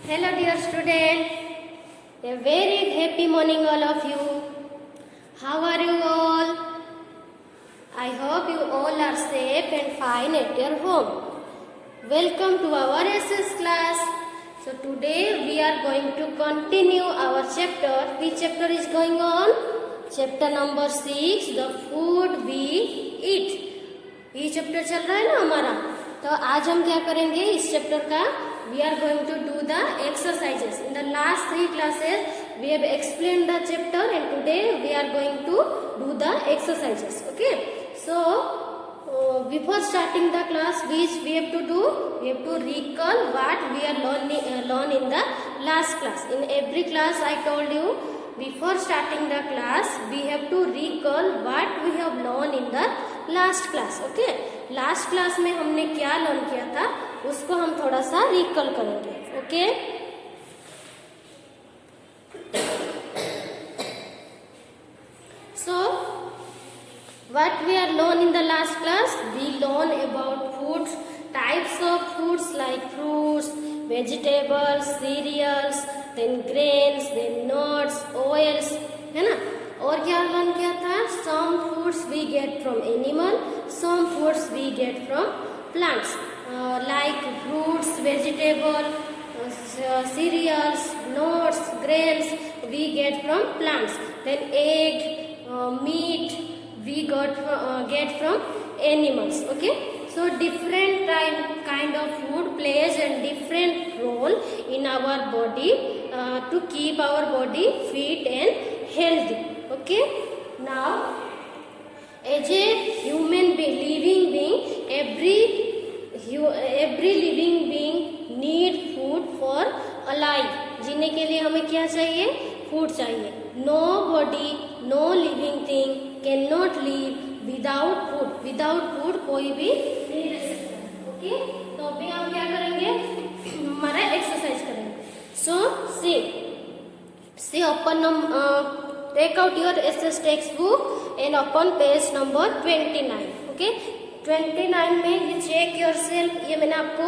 Hello dear student, a very happy morning all of you. How are you all? I hope you all are safe and fine at your home. Welcome to our SS class. So today we are going to continue our chapter. Which chapter is going on? Chapter number 6, the food we eat. ये chapter चल रहा है ना हमारा, तो आज हम क्या करेंगे इस चैप्टर का we are going to do the exercises. In the last 3 classes we have explained the chapter and today we are going to do the exercises. Okay, so before starting the class, which we have to do, we have to recall what we are learn in the last class. In every class I told you, before starting the class we have to recall what we have learned in the last class. Okay, last class में हमने क्या learn किया था उसको हम थोड़ा सा recall करेंगे. Okay, so what we are learn in the last class, we learn about foods, types of foods like fruits, vegetables, cereals, then grains, then nuts, oils, है ना. और क्या लर्न किया था, some foods we get from animal, some foods we get from plants like fruits, vegetable, cereals, nuts, grains we get from plants. Then egg, meat we get from animals. Okay, so different kind of food plays a different role in our body to keep our body fit and healthy. Okay, now as a human living being, every living being need food for alive. जीने के लिए हमें क्या चाहिए, food चाहिए. Nobody, no living thing cannot live without food. Without food कोई भी नहीं रह सकता. ओके, तो अभी हम क्या करेंगे, हमारा एक्सरसाइज करेंगे. सो see open take out your SS textbook and open page number 29. Okay, 29 में ये चेक योर सेल्फ, ये मैंने आपको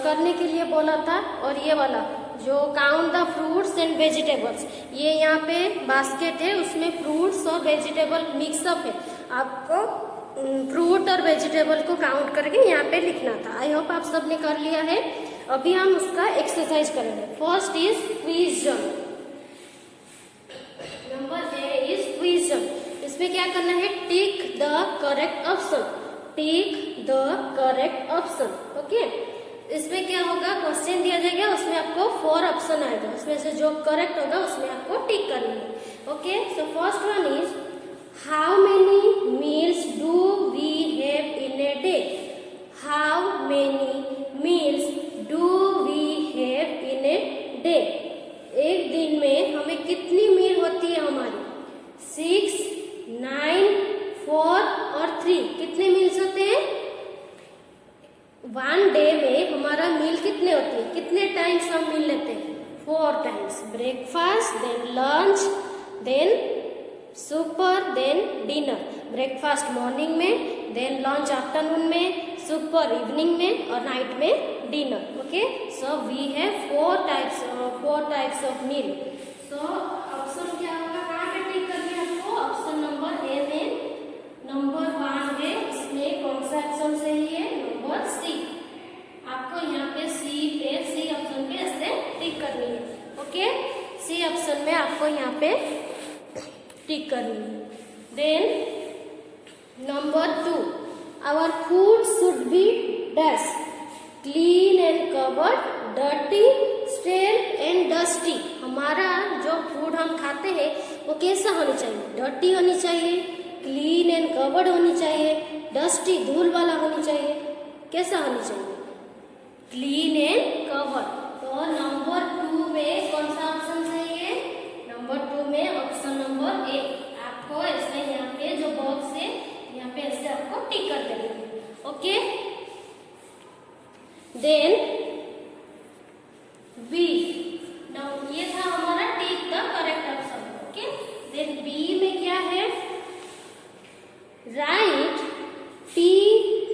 करने के लिए बोला था. और ये वाला जो count the fruits and vegetables, ये यहाँ पे बास्केट है, उसमें फ्रूट्स और वेजिटेबल मिक्सअप है. आपको फ्रूट और वेजिटेबल को काउंट करके यहाँ पे लिखना था. आई होप आप सबने कर लिया है. अभी हम उसका एक्सरसाइज करेंगे. First is question. Number A is question. इसमें क्या करना है, tick the correct option. Tick the correct option. Okay, इसमें क्या होगा, क्वेश्चन दिया जाएगा, उसमें आपको 4 ऑप्शन आएगा, उसमें से जो करेक्ट होगा उसमें आपको टिक करना है. Okay, so first one is how many meals do we have in a day. How many meals do we have in a day. एक दिन में हमें कितनी मील होती है हमारी, 6, 9, 4 और 3. कितने मील्स होते हैं, 1 डे में हमारा मील कितने होती है, कितने टाइम्स हम मील लेते हैं, 4 times. Breakfast, then lunch, then supper, then dinner. Breakfast morning में, देन लंच आफ्टरनून में, सुपर इवनिंग में और नाइट में dinner. Okay, so we have 4 types of meal. So option क्या होगा, कहाँ पे टिक करनी है आपको, ऑप्शन नंबर ए में नंबर 1 है, इसमें कौन सा ऑप्शन सही है, नंबर सी. आपको यहाँ पे सी ऑप्शन पे ऐसे टिक करनी है. ओके, सी ऑप्शन में आपको यहाँ पे टिक करनी है. Then number 2, our food should be dash, clean and covered, dirty, stale and dusty. हमारा जो फूड हम खाते हैं वो कैसा होनी चाहिए, डर्टी होनी चाहिए, क्लीन एंड कवर्ड होनी चाहिए, डस्टी धूल वाला होनी चाहिए. कैसा होनी चाहिए, क्लीन एंड कवर्ड. तो नंबर 2 में कौन सा ऑप्शन सही है, नंबर 2 में ऑप्शन नंबर ए. आपको ऐसे यहाँ पे जो बॉक्स है यहाँ पे ऐसे आपको टिक कर देना है. Okay, then B. नाउ ये था हमारा tick the correct option. Okay, then B में क्या है, right P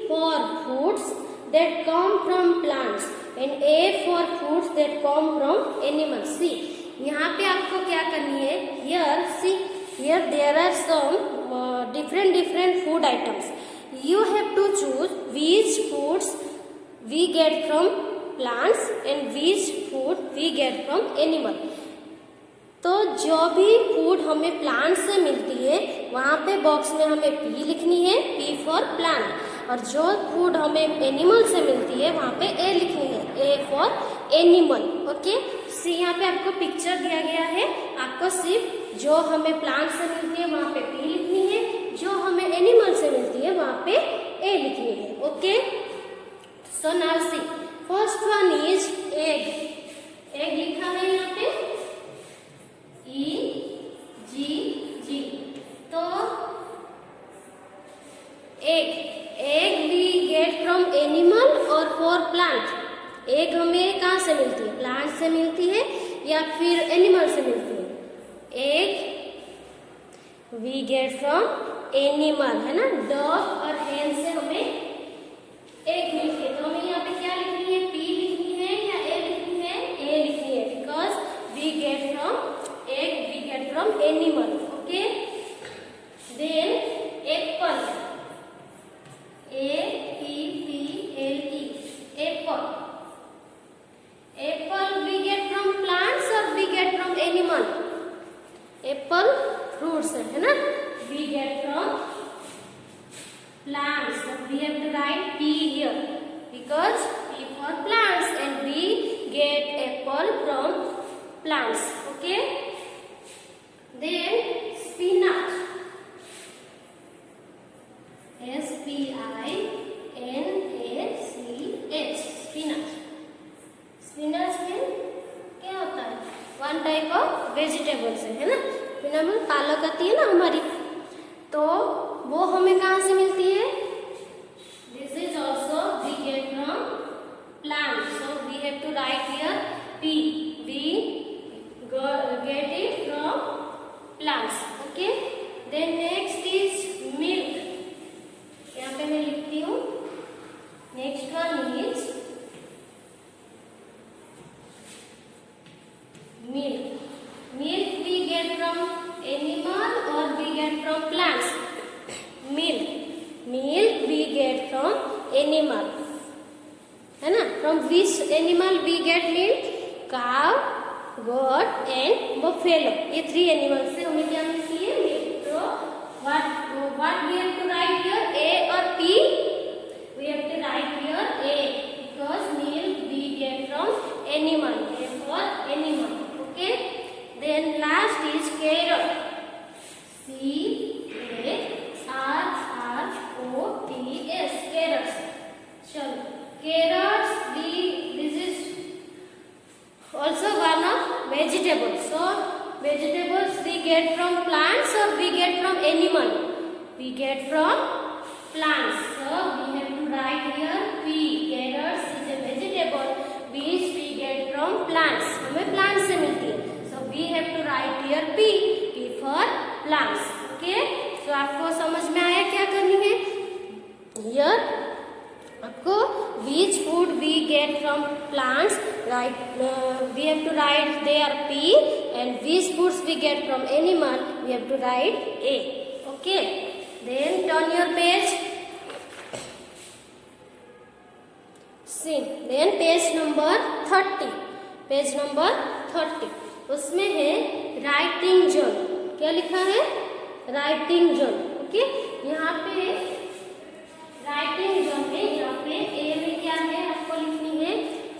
for fruits that come from plants and A for fruits that come from animals. See, यहाँ पे आपको क्या करनी है? Here, see, here there are some different food items. You have to choose which foods we get from plants and which food we get from animal. तो जो भी food हमें प्लांट से मिलती है वहाँ पे बॉक्स में हमें पी लिखनी है, पी फॉर प्लांट, और जो फूड हमें एनिमल से मिलती है वहाँ पे ए लिखनी है, ए फॉर एनिमल. ओके, सी यहाँ पे आपको पिक्चर दिया गया है. आपको सिर्फ जो हमें प्लांट से मिलती है वहाँ पे पी लिखनी है, जो हमें एनिमल से मिलती है वहाँ पे ए लिखनी है. Okay, so now see, first one is egg. Egg लिखा है यहाँ पे E G G. तो egg we get from animal और फॉर प्लांट. एग हमें कहाँ से मिलती है? प्लांट से मिलती है या फिर एनिमल से मिलती है? Egg we get from animal, है ना. डॉग और हेन से हमें एग मिलती है. तो हमें यहाँ पे क्या लिखनी है? पी लिखनी है या ए लिखनी है? ए लिखनी है, because we get from egg we get from animal. Okay, then apple, A P P L E, apple. Apple we get from plants or we get from animal? Apple fruits है ना, we get from plants. But we have to write P here because P for plants and we get apple from plants. Okay. Then spinach, S P I N A C H, spinach. Spinach में क्या होता है? One type of vegetables है ना. Spinach पालक आती है ना हमारी, तो वो हमें कहाँ से मिलती है? This is also we get from plant. So we have to write here P. We get it from plants. Okay, then next is milk. यहाँ पे मैं लिखती हूँ. Next one is milk. Milk we get from animal or we get from plants? Milk we get from animal, है ना. From which animal we get milk? Cow, goat and buffalo. ये 3 animals से हमें क्या मिलती है? मिल्क. तो what we have to write here? A or P? We have to write here A because milk we get from animal. A for animal. Okay. Then last is carrot. C A R R O T S. Carrots. चलो, carrots this is also one of vegetables. So vegetables we get from plants or we get from animal? We get from plants. So we have to write here P. Carrots is a vegetable which we get from plants. हमें plants से मिलती है. So we have to write here P. P for plants. Okay. So आपको समझ में आया क्या करनी है? Here आपको which food we get from plants, right? We have to write there P, and which foods we get from animal, we have to write A. Okay, then turn your page. See, then page number 30. Page number 30. उसमें है writing zone. क्या लिखा है? writing zone. Okay, यहाँ पे writing zone में यहाँ पे ए में क्या है? आपको लिखनी है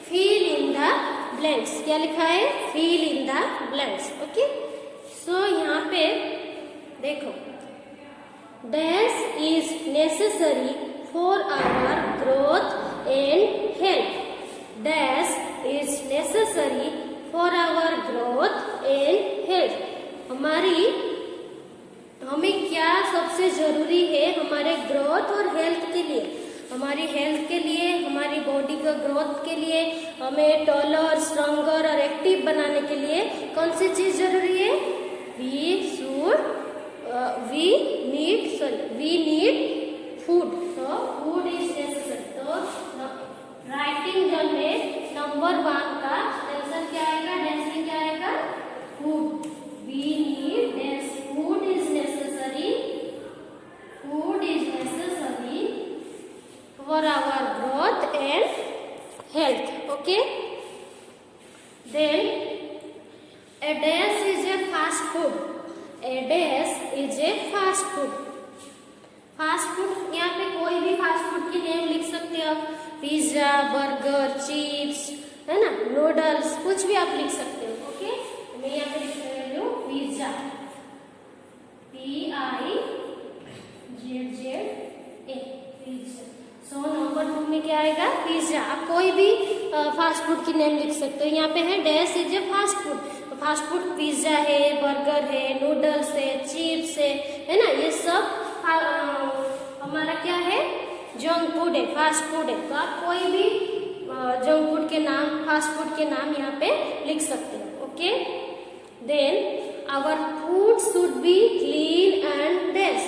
फिल इन द ब्लैंक्स. क्या लिखा है? Fill in the blanks. Okay, so यहाँ पे देखो, dash is necessary for our growth and health. Dash is necessary for our growth and health. हमें क्या सबसे जरूरी है हमारे ग्रोथ और हेल्थ के लिए? हमारी हेल्थ के लिए, हमारी बॉडी का ग्रोथ के लिए, हमें टॉलर, स्ट्रॉन्गर और एक्टिव बनाने के लिए कौन सी चीज जरूरी है? We need food. तो फूड इज नेसेसरी. तो राइटिंग जोन में नंबर 1 का health. Okay. Then a dash is a fast food. A dash is a fast food. Fast food, यहाँ पे कोई भी फास्ट फूड की नेम लिख सकते हो आप, पिज्जा, बर्गर, चिप्स, है ना, नूडल्स, कुछ भी आप लिख सकते हो. ओके, मैं यहाँ पे लिख रही हूँ pizza, PIZZA, pizza. So number 2 में क्या आएगा? पिज्जा. आप कोई भी फास्ट फूड की नेम लिख सकते हो. यहाँ पे है dash is a fast food. तो फास्ट फूड पिज्जा है, बर्गर है, नूडल्स है, चिप्स है ना, ये सब हमारा क्या है? जंक फूड है, फास्ट फूड है. तो आप कोई भी जंक फूड के नाम, फास्ट फूड के नाम यहाँ पे लिख सकते हो. Okay. Then our food should be clean and dash.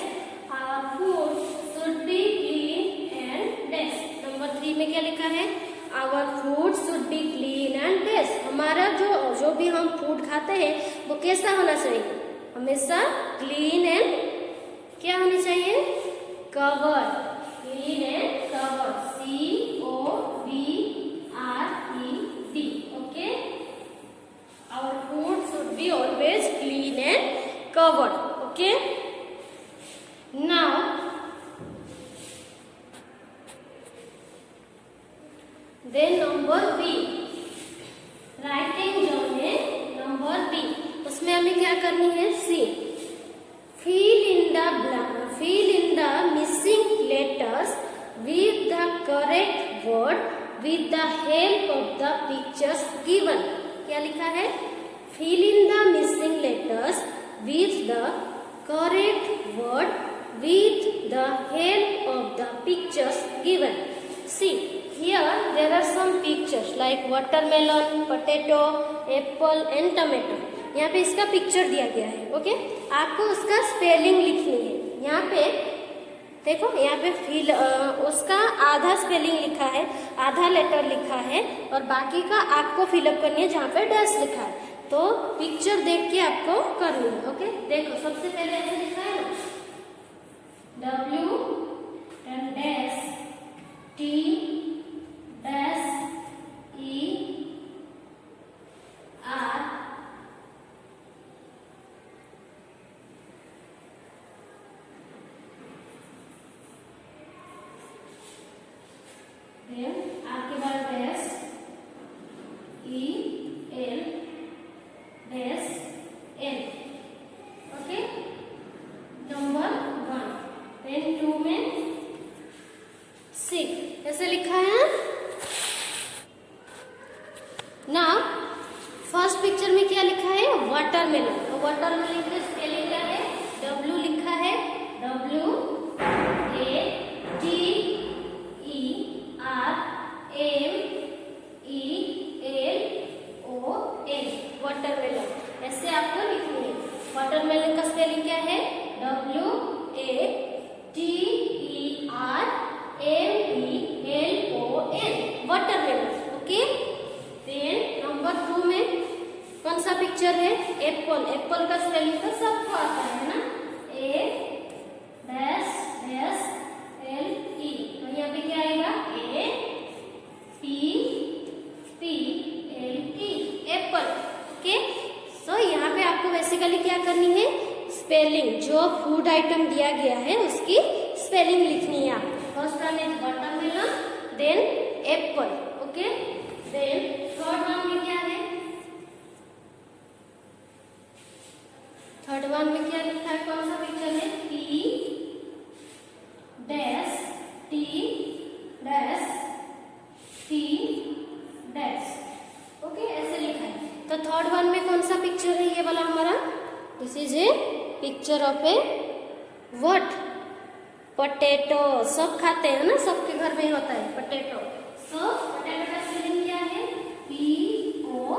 Our food should be clean and dash. Number 3 में क्या लिखा है? Our food should be clean and dash. हमारा जो भी हम फूड खाते हैं वो कैसा होना चाहिए? हमेशा क्लीन एंड क्या होनी चाहिए? Cover. Clean and cover. COVERED. Okay. Our food should be always clean and covered. Okay. Now then number B, writing जो है नंबर बी, उसमें हमें क्या करनी है? सी. Fill in the missing letters with the correct word with the help of the pictures given. क्या लिखा है? Fill in the missing letters with the correct word with the help of the pictures given. See, here there are some pictures like watermelon, potato, apple and tomato. यहाँ पे इसका picture दिया गया है. Okay. आपको उसका स्पेलिंग लिखनी है. यहाँ पे देखो, यहाँ पे फिल उसका आधा स्पेलिंग लिखा है, आधा लेटर लिखा है और बाकी का आपको फिलअप करनी है जहाँ पे डैश लिखा है. तो पिक्चर देख के आपको करनी है. ओके. देखो, सबसे पहले ऐसे लिखा है ना, W and dash T dash E R आपके बाद dash EL dash L. Okay. Number 1. Then 2 में सी ऐसे लिखा है. नाउ फर्स्ट पिक्चर में क्या लिखा है? वाटरमेलन. तो वाटरमेलन का स्पेलिंग क्या है? W लिखा है, WATRMELON. वाटरमेलन. ऐसे आपको लिखनी है. वाटरमेलन का स्पेलिंग क्या है? WATERMELON. Watermelon. Okay. Then number 2 में कौन सा पिक्चर है? एप्पल. एप्पल का स्पेलिंग तो सबको आता है ना, A dash dash L E. तो यहाँ पे क्या आएगा? APPLE. एप्पल. ओके. सो यहाँ पे आपको बेसिकली क्या करनी है? स्पेलिंग, जो फूड आइटम दिया गया है उसकी स्पेलिंग लिखनी है आपको. First one is watermelon, then apple. Okay. Then third one में क्या है? थर्ड वन में क्या लिखा है? कौन सा पिक्चर है? P dash T dash T dash. Okay. ऐसे लिखा है. तो थर्ड वन में कौन सा पिक्चर है? ये वाला हमारा. This is a picture of A what? Potato. सब खाते हैं ना, सबके घर में होता है पोटैटो. सो पोटैटो का स्पेलिंग क्या है? POTOTO.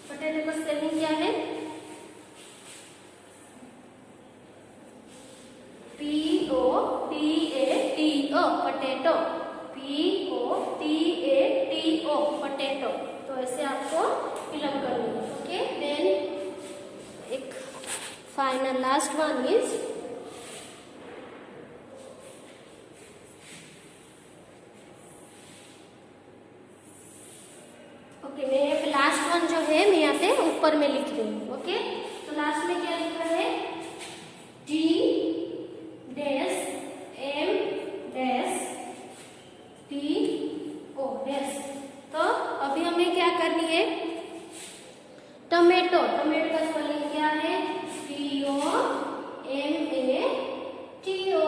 पोटैटो का स्पेलिंग क्या है? POTATO. पोटैटो. POTATO. पोटैटो. तो ऐसे आपको फिलअप करनी है. ओके. देन एक final last one is okay, मैं यहाँ पे लास्ट वन जो है मैं यहाँ पे ऊपर में लिख रही हूँ। ओके, तो लास्ट में क्या लिखा है, T dash M dash T O dash. तो अभी हमें क्या करनी है, टमेटो, टमेटो का स्पेलिंग क्या है, T O M A T O,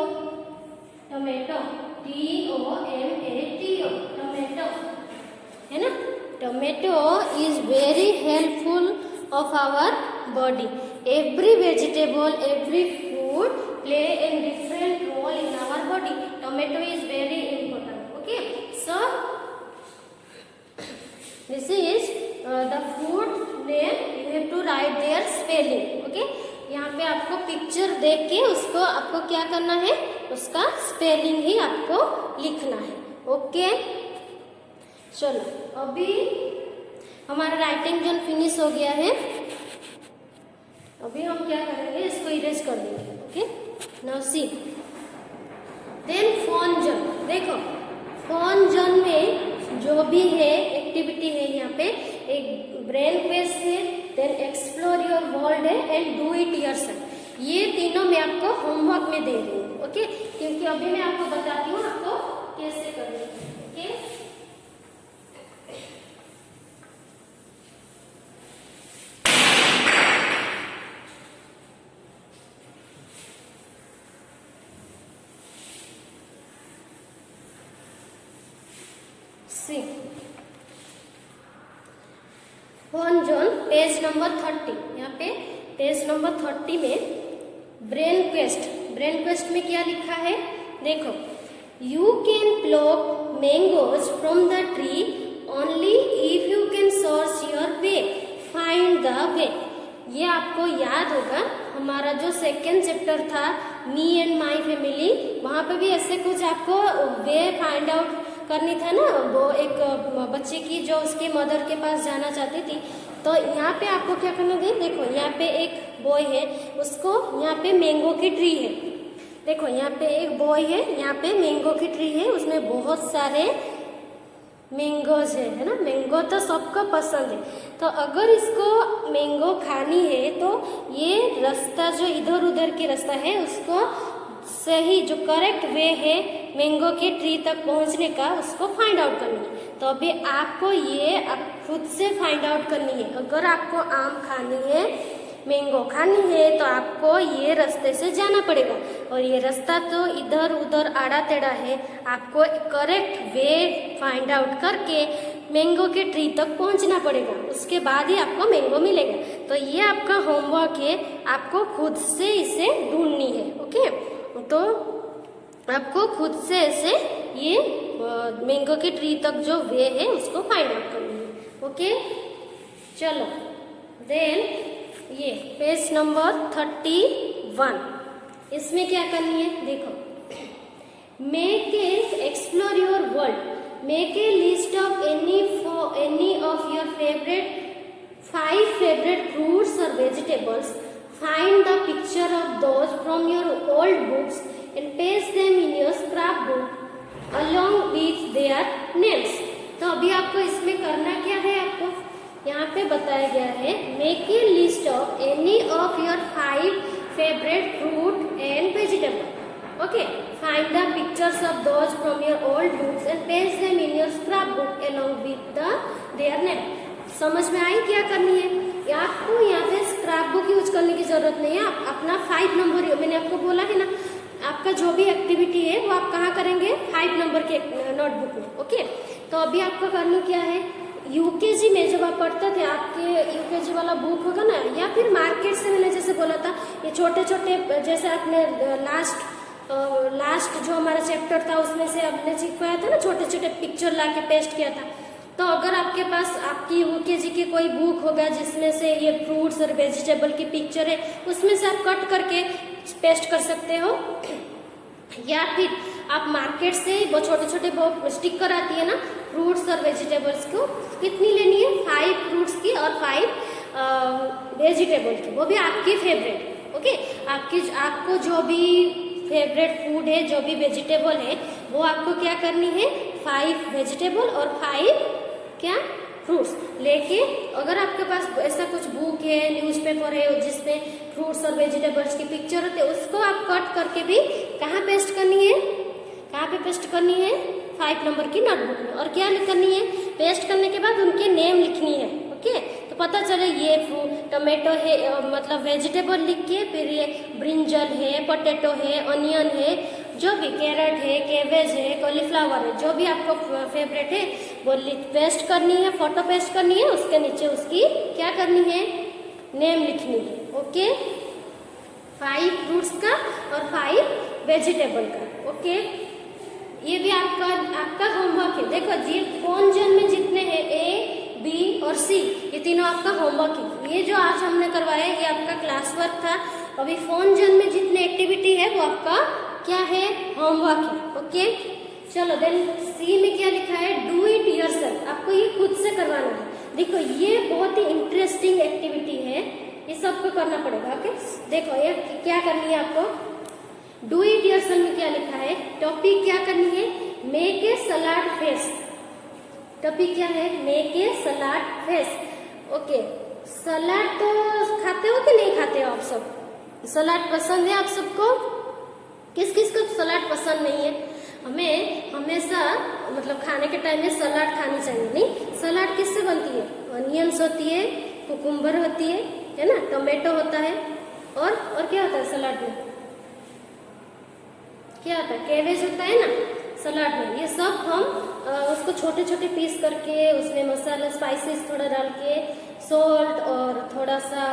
tomato, T O M A T O, tomato, है ना। Tomato is very helpful of our body. Every vegetable, every food play a different role in our body. Tomato is very important. Okay, so this is the food name, you have to write there spelling. Okay, यहाँ पे आपको picture देख के उसको आपको क्या करना है, उसका स्पेलिंग ही आपको लिखना है। ओके, चलो अभी हमारा राइटिंग जन फिनिश हो गया है। अभी हम क्या करेंगे, इसको इरेज कर देंगे। Okay, now see, then phone जन, देखो फोन जन में जो भी है एक्टिविटी है, यहाँ पे एक ब्रेन क्वेस्ट है, देन एक्सप्लोर योर वर्ल्ड है एंड डू इट योरसेल्फ। ये तीनों मैं आपको होमवर्क में दे रही हूँ। ओके, क्योंकि अभी मैं आपको बताती हूँ आपको कैसे करना है। Okay, phone zone page number 30, यहाँ पे पेज नंबर 30 में ब्रेन क्वेस्ट, ब्रेन क्वेस्ट में क्या लिखा है, देखो, you can pluck mangoes from the tree only if you can source your way, find the way. ये आपको याद होगा, हमारा जो सेकेंड चैप्टर था मी एंड माई फैमिली, वहाँ पे भी ऐसे कुछ आपको वे फाइंड आउट करनी था ना। वो एक बच्चे की जो उसके मदर के पास जाना चाहती थी, तो यहाँ पे आपको क्या करना है, देखो यहाँ पे एक बॉय है, उसको यहाँ पे मैंगो की ट्री है। देखो यहाँ पे एक बॉय है, यहाँ पे मैंगो की ट्री है, उसमें बहुत सारे मैंगोज है ना। मैंगो तो सबको पसंद है, तो अगर इसको मैंगो खानी है तो ये रास्ता जो इधर उधर के रास्ता है, उसको सही जो करेक्ट वे है मैंगो के ट्री तक पहुंचने का, उसको फाइंड आउट करनी है। तो अभी आपको ये खुद से फाइंड आउट करनी है। अगर आपको आम खानी है, मैंगो खानी है, तो आपको ये रास्ते से जाना पड़ेगा, और ये रास्ता तो इधर उधर आड़ा टेढ़ा है। आपको करेक्ट वे फाइंड आउट करके मैंगो के ट्री तक पहुंचना पड़ेगा, उसके बाद ही आपको मैंगो मिलेगा। तो ये आपका होमवर्क है, आपको खुद से इसे ढूंढनी है। ओके, तो आपको खुद से ऐसे ये मैंगो के ट्री तक जो वे है उसको फाइंड आउट करनी है। ओके, चलो देन ये पेज नंबर 31, इसमें क्या करनी है, देखो, make a explore your world, make a list of any of your favourite 5 favourite fruits और vegetables, find the picture of those from your old books and paste them in your scrapbook along with their names। तो अभी आपको इसमें करना क्या है, आपको यहाँ पे बताया गया है, make a list of any of your 5 favorite fruit and vegetable। Okay, find the pictures of those from your old books and paste them in your scrapbook along with their name। समझ में आई क्या करनी है? आपको यहाँ पे scrap book use करने की जरूरत नहीं है। आप अपना 5 नंबर, मैंने आपको बोला है ना, आपका जो भी एक्टिविटी है वो आप कहाँ करेंगे, 5 नंबर के नोटबुक में। ओके, तो अभी आपको करना क्या है, यूकेजी में जब आप पढ़ते थे, आपके यूकेजी वाला बुक होगा ना, या फिर मार्केट से, मैंने जैसे बोला था, ये छोटे छोटे, जैसे आपने लास्ट जो हमारा चैप्टर था उसमें से आपने सीखवाया था ना, छोटे छोटे पिक्चर ला के पेस्ट किया था। तो अगर आपके पास आपकी यूकेजी की कोई बुक होगा जिसमें से ये फ्रूट्स और वेजिटेबल की पिक्चर है, उसमें से आप कट करके पेस्ट कर सकते हो, या फिर आप मार्केट से वो छोटे छोटे वो स्टिकर आती है ना फ्रूट्स और वेजिटेबल्स को, कितनी लेनी है, 5 फ्रूट्स की और 5 वेजिटेबल की, वो भी आपकी फेवरेट। ओके। आपको जो भी फेवरेट फूड है, जो भी वेजिटेबल है, वो आपको क्या करनी है, 5 वेजिटेबल और 5 क्या फ्रूट्स लेके, अगर आपके पास ऐसा कुछ बुक है, न्यूज़पेपर है जिसमें फ्रूट्स और वेजिटेबल्स की पिक्चर होते हैं, उसको आप कट करके भी कहाँ पेस्ट करनी है, कहाँ पे पेस्ट करनी है, 5 नंबर की नोटबुक में। और क्या करनी है, पेस्ट करने के बाद उनके नेम लिखनी है। ओके, तो पता चले ये टमाटो है, मतलब वेजिटेबल लिख के, फिर ये ब्रिंजल है, पोटैटो है, अनियन है, जो भी कैरेट है, कैबेज है, कॉलीफ्लावर है, जो भी आपको फेवरेट है वो पेस्ट करनी है, फोटो पेस्ट करनी है, उसके नीचे उसकी क्या करनी है, नेम लिखनी है। ओके, 5 फ्रूट्स का और 5 वेजिटेबल का। ओके, ये भी आपका होमवर्क है। देखो जी, कौन जन में जितने हैं, ए, बी और सी, ये तीनों आपका होमवर्क है। ये जो आज हमने करवाया ये आपका क्लास वर्क था। अभी फोन जन में जितने एक्टिविटी है वो आपका क्या है, होमवर्क है। ओके, चलो देन सी में क्या लिखा है, डू इट योरसेल्फ। आपको ये खुद से करवाना है। देखो ये बहुत ही इंटरेस्टिंग एक्टिविटी है, ये सबको करना पड़ेगा। ओके, देखो ये क्या करनी है आपको, डू इट योरसेल्फ में क्या लिखा है, टॉपिक क्या करनी है, make a salad face. Topic क्या है, make a salad face. Okay, सलाद तो खाते हो कि नहीं खाते हो आप सब, सलाद पसंद है आप सबको, किस किस को सलाद पसंद नहीं है। हमें हमेशा मतलब खाने के टाइम में सलाद खानी चाहिए। नहीं, सलाद किससे बनती है, अनियंस होती है, कुकुम्बर होती है ना, टोमेटो होता है, और क्या होता है सलाद में, क्या होता है, कैबेज होता है ना सलाद में। ये सब हम उसको छोटे छोटे पीस करके, उसमें मसाला स्पाइसेस थोड़ा डाल के, सॉल्ट और थोड़ा सा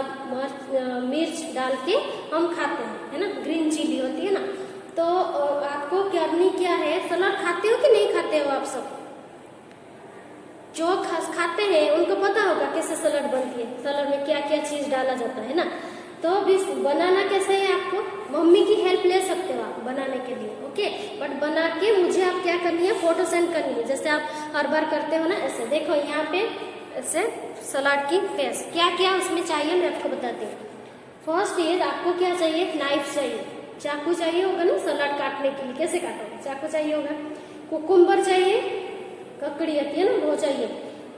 मिर्च डाल के हम खाते हैं, है ना, ग्रीन चिली होती है ना। तो आपको करनी क्या है, सलाद खाते हो कि नहीं खाते हो आप सब, जो खाते हैं उनको पता होगा कैसे सलाद बनती है, सलाद में क्या क्या चीज डाला जाता है ना। तो भी बनाना कैसे है, आपको मम्मी की हेल्प ले सकते हो आप बनाने के लिए। ओके, बट बना के मुझे आप क्या करनी है, फोटो सेंड करनी है, जैसे आप हर बार करते हो ना ऐसे। देखो यहाँ पे ऐसे सलाद की फेस, क्या क्या उसमें चाहिए मैं आपको बताती हूँ। फर्स्ट ये आपको क्या चाहिए, नाइफ चाहिए, चाकू चाहिए होगा ना सलाद काटने के लिए, कैसे काटोगे, चाकू चाहिए होगा, कुकुम्बर चाहिए, ककड़ी होती है ना वो चाहिए,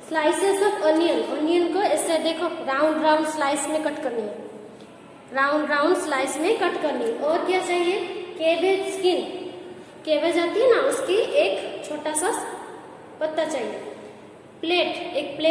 स्लाइसेस ऑफ अनियन, अनियन को ऐसे देखो राउंड राउंड स्लाइस में कट करनी है, राउंड राउंड स्लाइस में कट करनी। और क्या चाहिए, कैबेज स्किन, कैबेज आती है ना उसकी एक छोटा सा पत्ता चाहिए, प्लेट, एक प्लेट